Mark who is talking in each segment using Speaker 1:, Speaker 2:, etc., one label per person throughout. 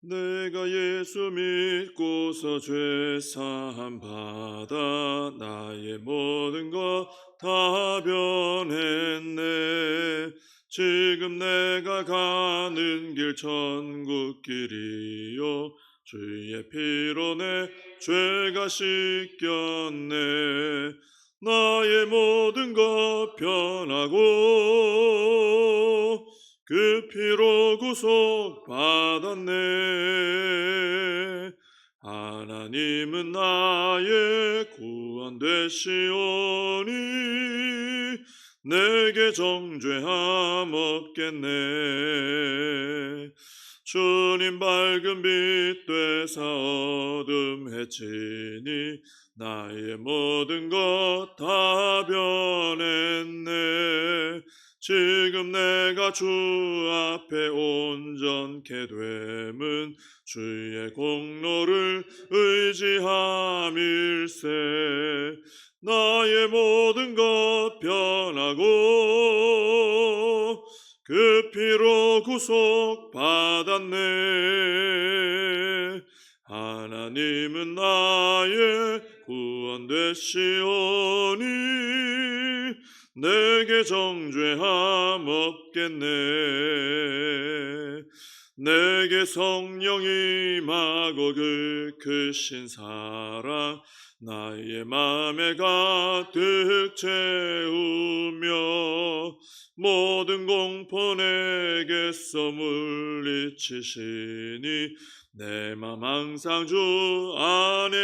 Speaker 1: 내가 예수 믿고서 죄 사함 받아 나의 모든 것 다 변했네. 지금 내가 가는 길 천국 길이요 주의 피로 내 죄가 씻겼네. 나의 모든 것 변하고 그 피로 구속 받았네. 하나님은 나의 구원 되시오니 내게 정죄함 없겠네. 주님 밝은 빛 되사 어둠 해치니 나의 모든 것 다 변했네. 지금 내가 주 앞에 온전케 됨은 주의 공로를 의지함일세. 나의 모든 것 변하고 그 피로 구속 받았네. 하나님은 나의 구원 되시오니 내게 정죄함 없겠네. 내게 성령이 임하고 그 크신 사랑 나의 맘에 가득 채우며 모든 공포 내게서 물리치시니 내 맘 항상 주 안에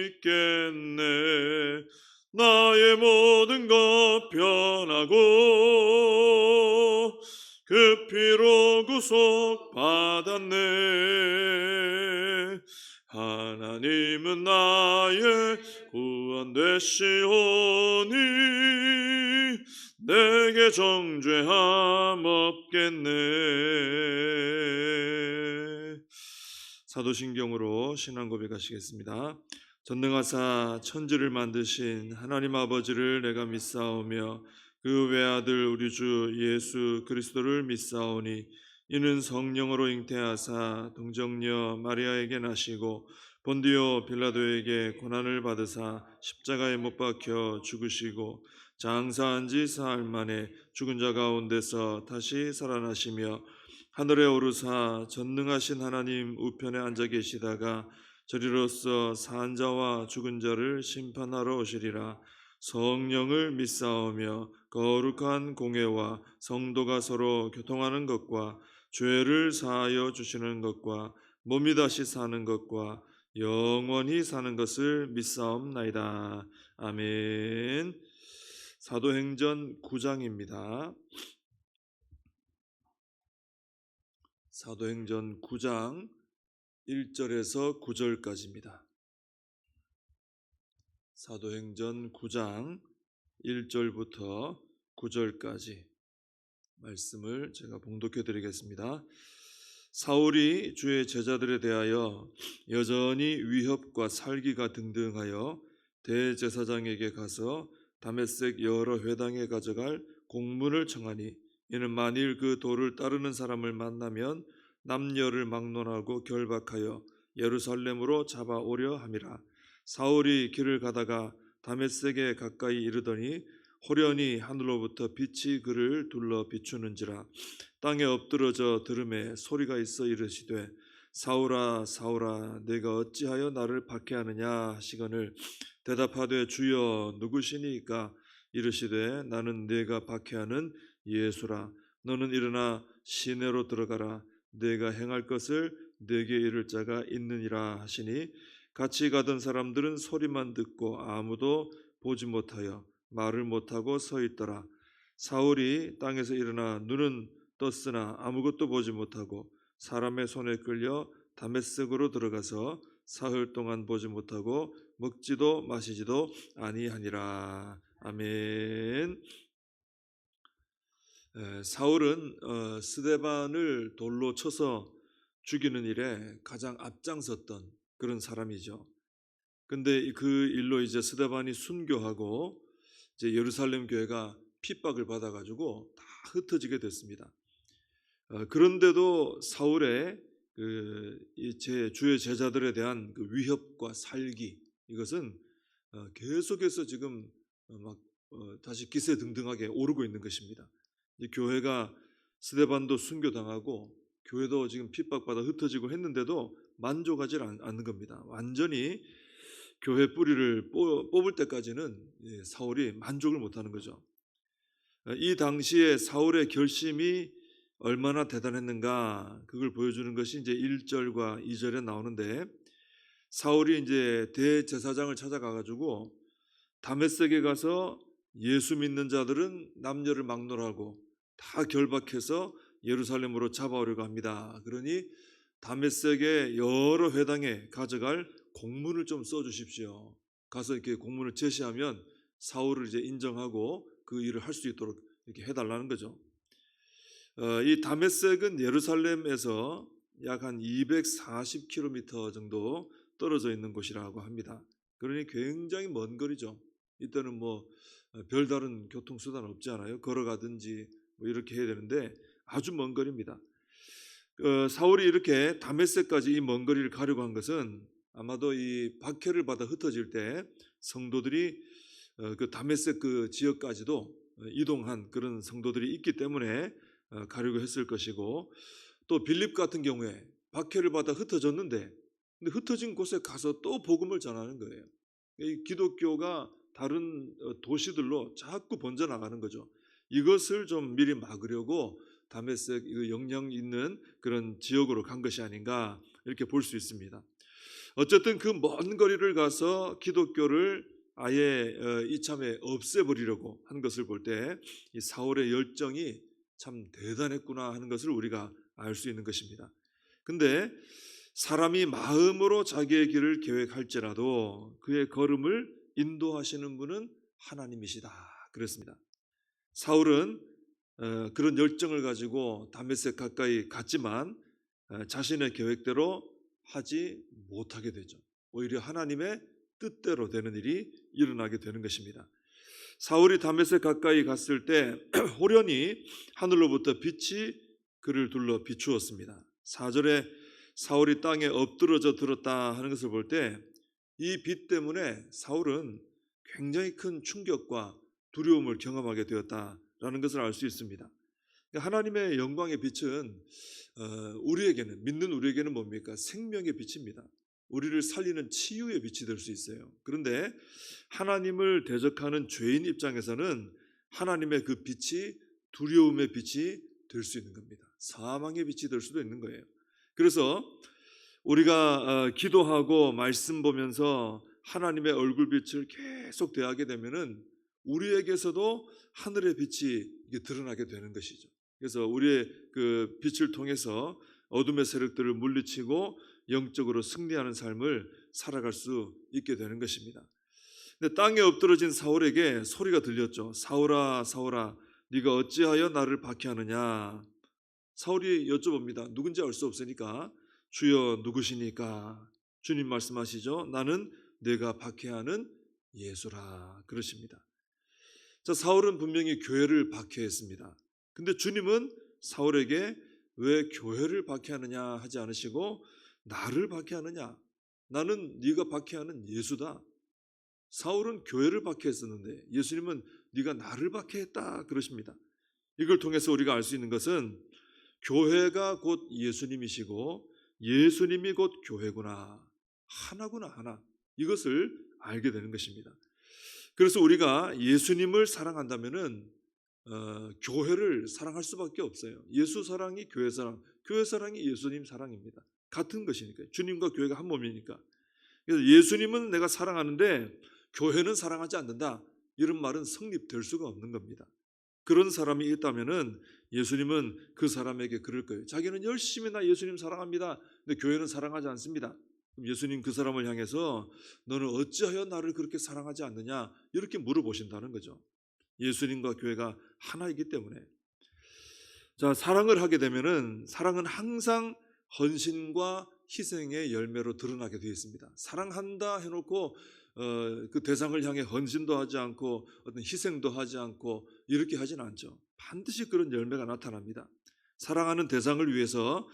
Speaker 1: 있겠네. 나의 모든 것 변하고 그 피로 구속 받았네. 하나님은 나의 구원 되시오니 내게 정죄함 없겠네. 사도신경으로 신앙 고백하시겠습니다. 전능하사 천지를 만드신 하나님 아버지를 내가 믿사오며 그 외아들 우리 주 예수 그리스도를 믿사오니 이는 성령으로 잉태하사 동정녀 마리아에게 나시고 본디오 빌라도에게 고난을 받으사 십자가에 못 박혀 죽으시고 장사한 지 사흘 만에 죽은 자 가운데서 다시 살아나시며 하늘에 오르사 전능하신 하나님 우편에 앉아 계시다가 저리로서 산 자와 죽은 자를 심판하러 오시리라. 성령을 믿사오며 거룩한 공회와 성도가 서로 교통하는 것과 죄를 사하여 주시는 것과 몸이 다시 사는 것과 영원히 사는 것을 믿사옵나이다. 아멘. 사도행전 9장입니다. 사도행전 9장 1절에서 9절까지입니다. 사도행전 9장 1절부터 9절까지 말씀을 제가 봉독해 드리겠습니다. 사울이 주의 제자들에 대하여 여전히 위협과 살기가 등등하여 대제사장에게 가서 다메섹 여러 회당에 가져갈 공문을 청하니 이는 만일 그 도를 따르는 사람을 만나면 남녀를 막론하고 결박하여 예루살렘으로 잡아오려 함이라. 사울이 길을 가다가 다메섹에 가까이 이르더니 호련히 하늘로부터 빛이 그를 둘러 비추는지라. 땅에 엎드러져 들음에 소리가 있어 이르시되 사울아 사울아 내가 어찌하여 나를 박해하느냐 하시거늘 대답하되 주여 누구시니까 이르시되 나는 네가 박해하는 예수라. 너는 일어나 시내로 들어가라. 네가 행할 것을 네게 이를 자가 있느니라 하시니 같이 가던 사람들은 소리만 듣고 아무도 보지 못하여 말을 못하고 서 있더라. 사울이 땅에서 일어나 눈은 떴으나 아무것도 보지 못하고 사람의 손에 끌려 다메섹으로 들어가서 사흘 동안 보지 못하고 먹지도 마시지도 아니하니라. 아멘. 사울은 스데반을 돌로 쳐서 죽이는 일에 가장 앞장섰던 그런 사람이죠. 근데 그 일로 이제 스데반이 순교하고 이제 예루살렘 교회가 핍박을 받아가지고 다 흩어지게 됐습니다. 그런데도 사울의 그 제 주의 제자들에 대한 그 위협과 살기, 이것은 계속해서 지금 다시 기세등등하게 오르고 있는 것입니다. 이 교회가 스데반도 순교당하고 교회도 지금 핍박받아 흩어지고 했는데도 만족하지 않는 겁니다. 완전히 교회 뿌리를 뽑을 때까지는 사울이 만족을 못하는 거죠. 이 당시에 사울의 결심이 얼마나 대단했는가, 그걸 보여주는 것이 이제 1절과 2절에 나오는데, 사울이 이제 대제사장을 찾아가 가지고 다메섹에 가서 예수 믿는 자들은 남녀를 막론하고 다 결박해서 예루살렘으로 잡아오려고 합니다. 그러니 다메섹의 여러 회당에 가져갈 공문을 좀 써주십시오. 가서 이렇게 공문을 제시하면 사울을 이제 인정하고 그 일을 할 수 있도록 이렇게 해달라는 거죠. 이 다메섹은 예루살렘에서 약 한 240km 정도 떨어져 있는 곳이라고 합니다. 그러니 굉장히 먼 거리죠. 이때는 뭐 별다른 교통수단 없지 않아요. 걸어가든지 뭐 이렇게 해야 되는데 아주 먼 거리입니다. 사울이 이렇게 다메섹까지 이 먼 거리를 가려고 한 것은 아마도 이 박해를 받아 흩어질 때 성도들이 그 다메섹 그 지역까지도 이동한 그런 성도들이 있기 때문에 가려고 했을 것이고, 또 빌립 같은 경우에 박해를 받아 흩어졌는데 근데 흩어진 곳에 가서 또 복음을 전하는 거예요. 이 기독교가 다른 도시들로 자꾸 번져나가는 거죠. 이것을 좀 미리 막으려고 다메섹 영향 있는 그런 지역으로 간 것이 아닌가, 이렇게 볼 수 있습니다. 어쨌든 그 먼 거리를 가서 기독교를 아예 이참에 없애버리려고 한 것을 볼 때 이 사울의 열정이 참 대단했구나 하는 것을 우리가 알 수 있는 것입니다. 근데 사람이 마음으로 자기의 길을 계획할지라도 그의 걸음을 인도하시는 분은 하나님이시다 그랬습니다. 사울은 그런 열정을 가지고 다메섹 가까이 갔지만 자신의 계획대로 하지 못하게 되죠. 오히려 하나님의 뜻대로 되는 일이 일어나게 되는 것입니다. 사울이 다메섹 가까이 갔을 때 호련히 하늘로부터 빛이 그를 둘러 비추었습니다. 4절에 사울이 땅에 엎드러져 들었다 하는 것을 볼 때 이 빛 때문에 사울은 굉장히 큰 충격과 두려움을 경험하게 되었다라는 것을 알 수 있습니다. 하나님의 영광의 빛은 우리에게는, 믿는 우리에게는 뭡니까? 생명의 빛입니다. 우리를 살리는 치유의 빛이 될 수 있어요. 그런데 하나님을 대적하는 죄인 입장에서는 하나님의 그 빛이 두려움의 빛이 될 수 있는 겁니다. 사망의 빛이 될 수도 있는 거예요. 그래서 우리가 기도하고 말씀 보면서 하나님의 얼굴빛을 계속 대하게 되면은 우리에게서도 하늘의 빛이 드러나게 되는 것이죠. 그래서 우리의 그 빛을 통해서 어둠의 세력들을 물리치고 영적으로 승리하는 삶을 살아갈 수 있게 되는 것입니다. 근데 땅에 엎드러진 사울에게 소리가 들렸죠. 사울아, 사울아, 네가 어찌하여 나를 박해하느냐. 사울이 여쭤봅니다. 누군지 알 수 없으니까 주여 누구시니까? 주님 말씀하시죠. 나는 내가 박해하는 예수라 그러십니다. 자, 사울은 분명히 교회를 박해했습니다. 근데 주님은 사울에게 왜 교회를 박해하느냐 하지 않으시고 나를 박해하느냐? 나는 네가 박해하는 예수다. 사울은 교회를 박해했었는데 예수님은 네가 나를 박해했다 그러십니다. 이걸 통해서 우리가 알 수 있는 것은 교회가 곧 예수님이시고 예수님이 곧 교회구나, 하나구나, 하나, 이것을 알게 되는 것입니다. 그래서 우리가 예수님을 사랑한다면은 교회를 사랑할 수밖에 없어요. 예수 사랑이 교회 사랑, 교회 사랑이 예수님 사랑입니다. 같은 것이니까, 주님과 교회가 한 몸이니까. 그래서 예수님은 내가 사랑하는데 교회는 사랑하지 않는다, 이런 말은 성립될 수가 없는 겁니다. 그런 사람이 있다면은 예수님은 그 사람에게 그럴 거예요. 자기는 열심히 나 예수님 사랑합니다. 근데 교회는 사랑하지 않습니다. 그럼 예수님 그 사람을 향해서 너는 어찌하여 나를 그렇게 사랑하지 않느냐, 이렇게 물어보신다는 거죠. 예수님과 교회가 하나이기 때문에. 자, 사랑을 하게 되면은 사랑은 항상 헌신과 희생의 열매로 드러나게 되어 있습니다. 사랑한다 해놓고 그 대상을 향해 헌신도 하지 않고 어떤 희생도 하지 않고 이렇게 하지는 않죠. 반드시 그런 열매가 나타납니다. 사랑하는 대상을 위해서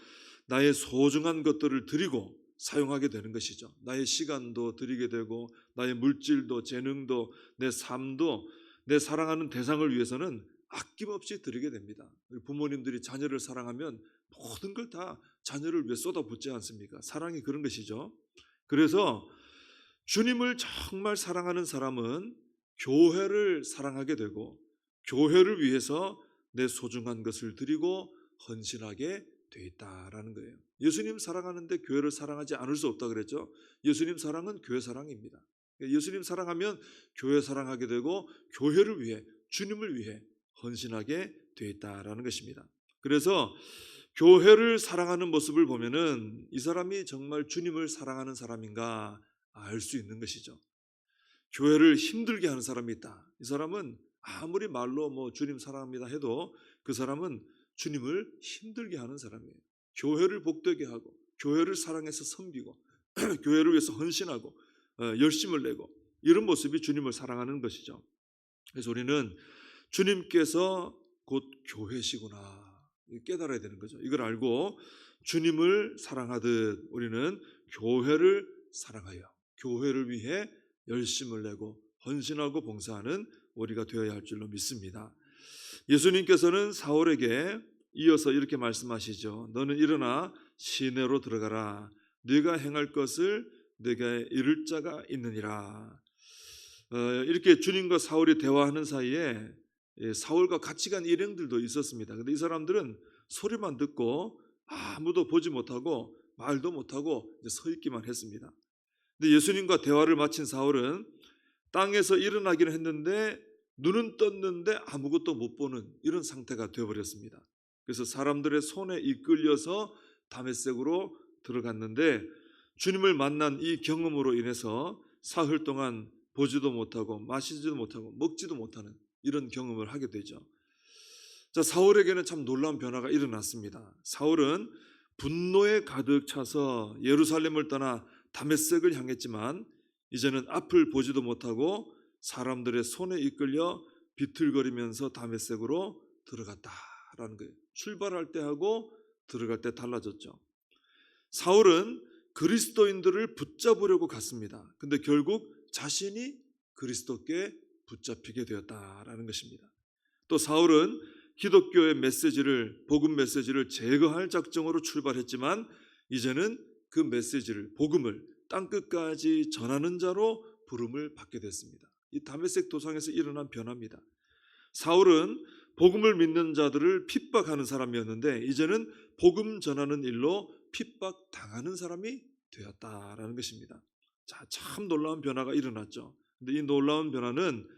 Speaker 1: 나의 소중한 것들을 드리고 사용하게 되는 것이죠. 나의 시간도 드리게 되고 나의 물질도 재능도 내 삶도 내 사랑하는 대상을 위해서는 아낌없이 드리게 됩니다. 부모님들이 자녀를 사랑하면 모든 걸 다 자녀를 위해 쏟아붓지 않습니까? 사랑이 그런 것이죠. 그래서 주님을 정말 사랑하는 사람은 교회를 사랑하게 되고 교회를 위해서 내 소중한 것을 드리고 헌신하게 돼 있다라는 거예요. 예수님 사랑하는데 교회를 사랑하지 않을 수 없다 그랬죠. 예수님 사랑은 교회 사랑입니다. 예수님 사랑하면 교회 사랑하게 되고 교회를 위해 주님을 위해 헌신하게 돼 있다라는 것입니다. 그래서 교회를 사랑하는 모습을 보면은 이 사람이 정말 주님을 사랑하는 사람인가 알 수 있는 것이죠. 교회를 힘들게 하는 사람이 있다. 이 사람은 아무리 말로 뭐 주님 사랑합니다 해도 그 사람은 주님을 힘들게 하는 사람이에요. 교회를 복되게 하고 교회를 사랑해서 섬기고 교회를 위해서 헌신하고 열심을 내고 이런 모습이 주님을 사랑하는 것이죠. 그래서 우리는 주님께서 곧 교회시구나 깨달아야 되는 거죠. 이걸 알고 주님을 사랑하듯 우리는 교회를 사랑하여 교회를 위해 열심을 내고 헌신하고 봉사하는 우리가 되어야 할 줄로 믿습니다. 예수님께서는 사울에게 이어서 이렇게 말씀하시죠. 너는 일어나 시내로 들어가라. 네가 행할 것을 네게 이룰 자가 있느니라. 이렇게 주님과 사울이 대화하는 사이에 사울과 같이 간 일행들도 있었습니다. 그런데 이 사람들은 소리만 듣고 아무도 보지 못하고 말도 못하고 이제 서 있기만 했습니다. 근데 예수님과 대화를 마친 사울은 땅에서 일어나기는 했는데 눈은 떴는데 아무것도 못 보는 이런 상태가 되어버렸습니다. 그래서 사람들의 손에 이끌려서 다메섹으로 들어갔는데 주님을 만난 이 경험으로 인해서 사흘 동안 보지도 못하고 마시지도 못하고 먹지도 못하는 이런 경험을 하게 되죠. 자, 사울에게는 참 놀라운 변화가 일어났습니다. 사울은 분노에 가득 차서 예루살렘을 떠나 다메섹을 향했지만 이제는 앞을 보지도 못하고 사람들의 손에 이끌려 비틀거리면서 다메섹으로 들어갔다라는 거예요. 출발할 때 하고 들어갈 때 달라졌죠. 사울은 그리스도인들을 붙잡으려고 갔습니다. 근데 결국 자신이 그리스도께 붙잡히게 되었다라는 것입니다. 또 사울은 기독교의 메시지를 복음 메시지를 제거할 작정으로 출발했지만 이제는 그 메시지를 복음을 땅끝까지 전하는 자로 부름을 받게 됐습니다. 이 다메섹 도상에서 일어난 변화입니다. 사울은 복음을 믿는 자들을 핍박하는 사람이었는데 이제는 복음 전하는 일로 핍박당하는 사람이 되었다라는 것입니다. 자, 참 놀라운 변화가 일어났죠. 근데 이 놀라운 변화는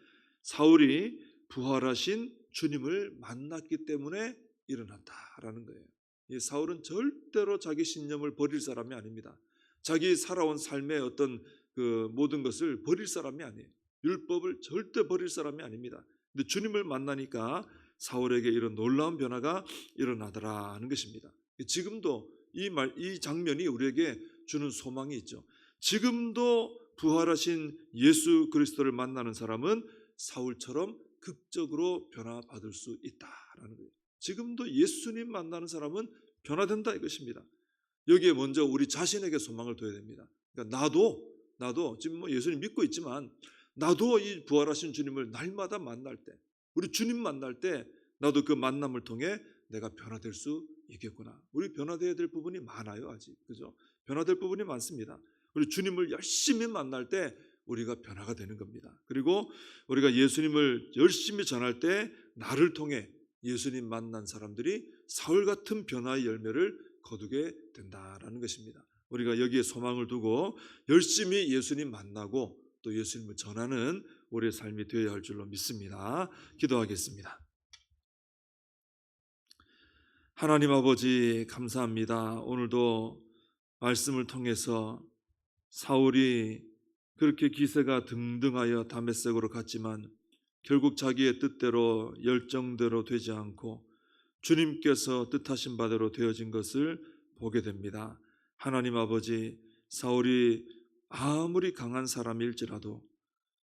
Speaker 1: 사울이 부활하신 주님을 만났기 때문에 일어났다라는 거예요. 이 사울은 절대로 자기 신념을 버릴 사람이 아닙니다. 자기 살아온 삶의 어떤 그 모든 것을 버릴 사람이 아니에요. 율법을 절대 버릴 사람이 아닙니다. 근데 주님을 만나니까 사울에게 이런 놀라운 변화가 일어나더라 하는 것입니다. 지금도 이 장면이 우리에게 주는 소망이 있죠. 지금도 부활하신 예수 그리스도를 만나는 사람은 사울처럼 극적으로 변화받을 수 있다라는 거예요. 지금도 예수님 만나는 사람은 변화된다 이것입니다. 여기에 먼저 우리 자신에게 소망을 둬야 됩니다. 그러니까 나도 지금 뭐 예수님 믿고 있지만 나도 이 부활하신 주님을 날마다 만날 때, 우리 주님 만날 때 나도 그 만남을 통해 내가 변화될 수 있겠구나. 우리 변화되어야 될 부분이 많아요 아직, 그죠? 변화될 부분이 많습니다. 우리 주님을 열심히 만날 때 우리가 변화가 되는 겁니다. 그리고 우리가 예수님을 열심히 전할 때 나를 통해 예수님 만난 사람들이 사울 같은 변화의 열매를 거두게 된다라는 것입니다. 우리가 여기에 소망을 두고 열심히 예수님 만나고 또 예수님을 전하는 우리의 삶이 되어야 할 줄로 믿습니다. 기도하겠습니다. 하나님 아버지 감사합니다. 오늘도 말씀을 통해서 사울이 그렇게 기세가 등등하여 다메섹으로 갔지만 결국 자기의 뜻대로 열정대로 되지 않고 주님께서 뜻하신 바대로 되어진 것을 보게 됩니다. 하나님 아버지, 사울이 아무리 강한 사람일지라도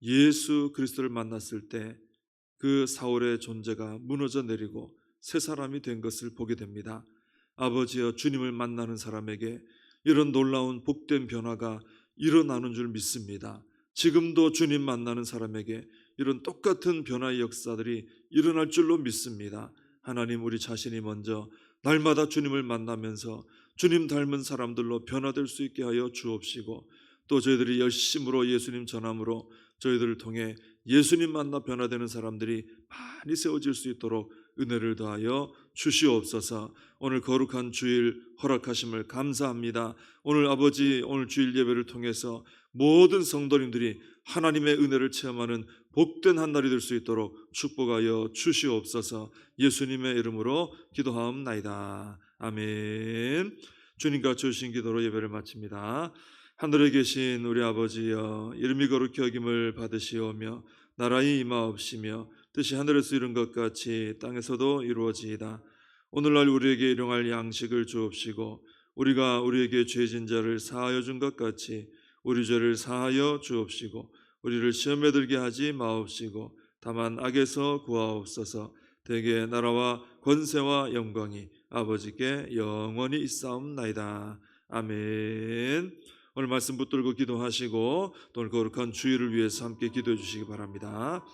Speaker 1: 예수 그리스도를 만났을 때 그 사울의 존재가 무너져 내리고 새 사람이 된 것을 보게 됩니다. 아버지여 주님을 만나는 사람에게 이런 놀라운 복된 변화가 일어나는 줄 믿습니다. 지금도 주님 만나는 사람에게 이런 똑같은 변화의 역사들이 일어날 줄로 믿습니다. 하나님, 우리 자신이 먼저 날마다 주님을 만나면서 주님 닮은 사람들로 변화될 수 있게 하여 주옵시고, 또 저희들이 열심으로 예수님 전함으로 저희들을 통해 예수님 만나 변화되는 사람들이 많이 세워질 수 있도록 은혜를 더하여 주시옵소서. 오늘 거룩한 주일 허락하심을 감사합니다. 오늘 아버지, 오늘 주일 예배를 통해서 모든 성도님들이 하나님의 은혜를 체험하는 복된 한 날이 될 수 있도록 축복하여 주시옵소서. 예수님의 이름으로 기도하옵나이다. 아멘. 주님과 주신 기도로 예배를 마칩니다. 하늘에 계신 우리 아버지여, 이름이 거룩히 여김을 받으시오며 나라의 임하옵시며 뜻이 하늘에서 이룬 것 같이 땅에서도 이루어지이다. 오늘날 우리에게 일용할 양식을 주옵시고, 우리가 우리에게 죄진 자를 사하여 준 것 같이 우리 죄를 사하여 주옵시고, 우리를 시험에 들게 하지 마옵시고 다만 악에서 구하옵소서. 대개 나라와 권세와 영광이 아버지께 영원히 있사옵나이다. 아멘. 오늘 말씀 붙들고 기도하시고 또 오늘 거룩한 주일을 위해서 함께 기도해 주시기 바랍니다.